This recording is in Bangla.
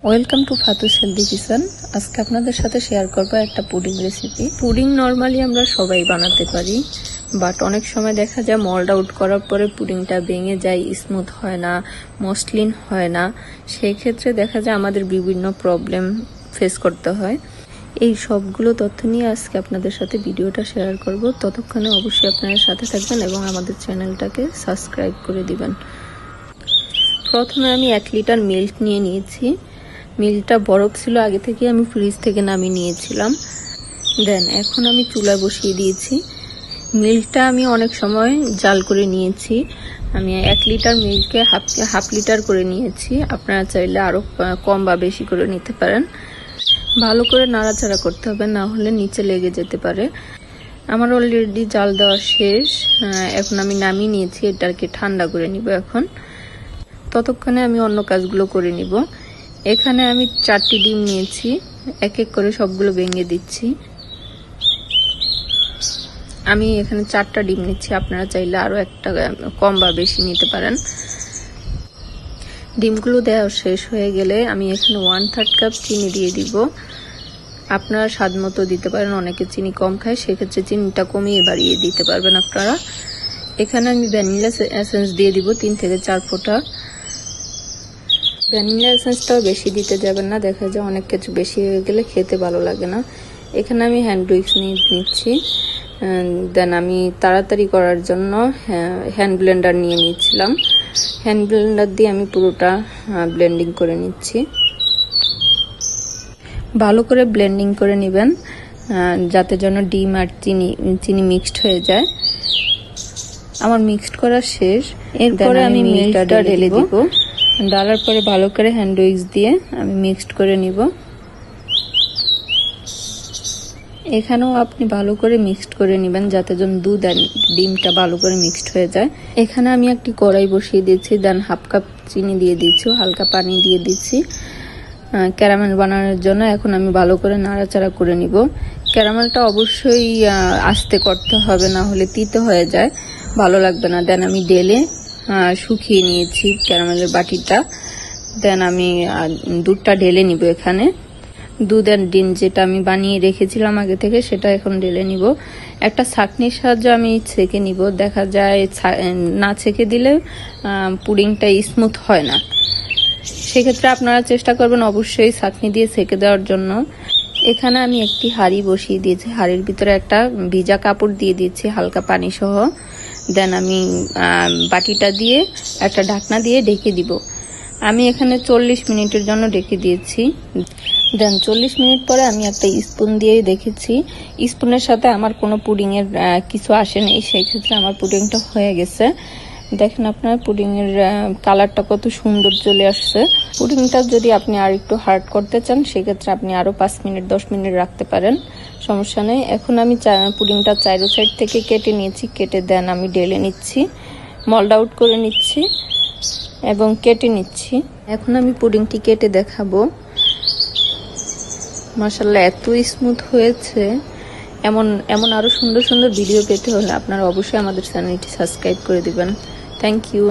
ওয়েলকাম টু ফাতুস হেলদি কিচেন। আজকে আপনাদের সাথে শেয়ার করব একটা পুডিং রেসিপি। পুডিং নর্মালি আমরা সবাই বানাতে পারি, বাট অনেক সময় দেখা যায় মোল্ড আউট করার পরে পুডিংটা ভেঙে যায়, স্মুথ হয় না, মসলিন হয় না। সেই ক্ষেত্রে দেখা যায় আমাদের বিভিন্ন প্রবলেম ফেস করতে হয়। এই সবগুলো তথ্য নিয়ে আজকে আপনাদের সাথে ভিডিওটা শেয়ার করব। ততক্ষণে অবশ্যই আপনারা সাথে থাকবেন এবং আমাদের চ্যানেলটাকে সাবস্ক্রাইব করে দিবেন। প্রথমে আমি 1 লিটার মিল্ক নিয়ে নিয়েছি। মিল্কটা বরফ ছিল, আগে থেকে আমি ফ্রিজ থেকে নামিয়ে নিয়েছিলাম। দেন এখন আমি চুলা বসিয়ে দিয়েছি। মিল্কটা আমি অনেক সময় জাল করে নিয়েছি। আমি 1 লিটার মিল্কে হাফ লিটার করে নিয়েছি। আপনারা চাইলে আরও কম বা বেশি করে নিতে পারেন। ভালো করে নাড়াচাড়া করতে হবে, না হলে নিচে লেগে যেতে পারে। আমার অলরেডি জাল দেওয়া শেষ। এখন আমি নামিয়ে নিয়েছি, এটাকে ঠান্ডা করে নিব। এখন ততক্ষণে আমি অন্য কাজগুলো করে নিব। এখানে আমি 4টি ডিম নিয়েছি, এক এক করে সবগুলো ভেঙে দিচ্ছি। আমি এখানে 4টা ডিম নিচ্ছি, আপনারা চাইলে আরও একটা কম বা বেশি নিতে পারেন। ডিমগুলো দেওয়া শেষ হয়ে গেলে আমি এখানে 1/3 কাপ চিনি দিয়ে দিব। আপনারা স্বাদ মতো দিতে পারেন, অনেকে চিনি কম খায়, সেক্ষেত্রে চিনিটা কমিয়ে বাড়িয়ে দিতে পারবেন আপনারা। এখানে আমি ভ্যানিলা এসেন্স দিয়ে দিব 3 থেকে 4 ফোঁটা। ভ্যানিলা এসেন্সটাও বেশি দিতে যাবেন না, দেখা যায় অনেক কিছু বেশি হয়ে গেলে খেতে ভালো লাগে না। এখানে আমি হ্যান্ড উইক্স নিচ্ছি। দেন আমি তাড়াতাড়ি করার জন্য হ্যান্ড ব্লেন্ডার নিয়ে নিচ্ছিলাম। হ্যান্ড ব্লেন্ডার দিয়ে আমি পুরোটা ব্লেন্ডিং করে নিচ্ছি। ভালো করে ব্লেন্ডিং করে নেবেন, যাতে যেন ডিম আর চিনি মিক্সড হয়ে যায়। আমার মিক্সড করা শেষ। এরপরে আমি মিল্কটা ঢেলে দিব। ডালার পরে ভালো করে হ্যান্ড উইক্স দিয়ে আমি মিক্সড করে নিব। এখানেও আপনি ভালো করে মিক্সড করে নেবেন, যাতে যেন দুধ আর ডিমটা ভালো করে মিক্সড হয়ে যায়। এখানে আমি একটি কড়াই বসিয়ে দিচ্ছি। দেন 1/2 কাপ চিনি দিয়ে দিচ্ছি, হালকা পানি দিয়ে দিচ্ছি ক্যারামেল বানানোর জন্য। এখন আমি ভালো করে নাড়াচাড়া করে নিব। ক্যারামেলটা অবশ্যই আস্তে করতে হবে, না হলে তিতো হয়ে যায়, ভালো লাগবে না। দেন আমি ঢেলে শুকিয়ে নিয়েছি ক্যারামেলের বাটিটা। দেন আমি দুধটা ঢেলে নিব। এখানে দুধ আর ডিম যেটা আমি বানিয়ে রেখেছিলাম আগে থেকে, সেটা এখন ঢেলে নিব। একটা ছাঁকনির সাহায্যে আমি ছেঁকে নিব। দেখা যায় না ছেঁকে দিলে পুডিংটা স্মুথ হয় না, সেক্ষেত্রে আপনারা চেষ্টা করবেন অবশ্যই ছাঁকনি দিয়ে ছেঁকে দেওয়ার জন্য। এখানে আমি একটি হাঁড়ি বসিয়ে দিয়েছি, হাঁড়ির ভিতরে একটা ভিজা কাপড় দিয়ে দিয়েছি হালকা পানি সহ। দেন আমি বাটিটা দিয়ে একটা ঢাকনা দিয়ে ঢেকে দিব। আমি এখানে 40 মিনিটের জন্য ঢেকে দিয়েছি। দেন 40 মিনিট পরে আমি একটা স্পুন দিয়ে দেখেছি, স্পুনের সাথে আমার কোনো পুডিংয়ের কিছু আসেনি, সেই ক্ষেত্রে আমার পুডিংটা হয়ে গেছে। দেখেন আপনার পুডিংয়ের কালারটা কত সুন্দর চলে আসছে। পুডিংটা যদি আপনি আর একটু হার্ড করতে চান, সেক্ষেত্রে আপনি আরও 5 মিনিট 10 মিনিট রাখতে পারেন, সমস্যা নেই। এখন আমি পুডিংটা চারো সাইড থেকে কেটে নিয়েছি। কেটে দেন আমি ঢেলে নিচ্ছি, মোল্ড আউট করে নিচ্ছি এবং কেটে নিচ্ছি। এখন আমি পুডিংটি কেটে দেখাবো। মাশাআল্লাহ, এত স্মুথ হয়েছে। এমন আরো সুন্দর সুন্দর ভিডিও পেতে হলে আপনারা অবশ্যই আমাদের চ্যানেলটি সাবস্ক্রাইব করে দিবেন। Thank you.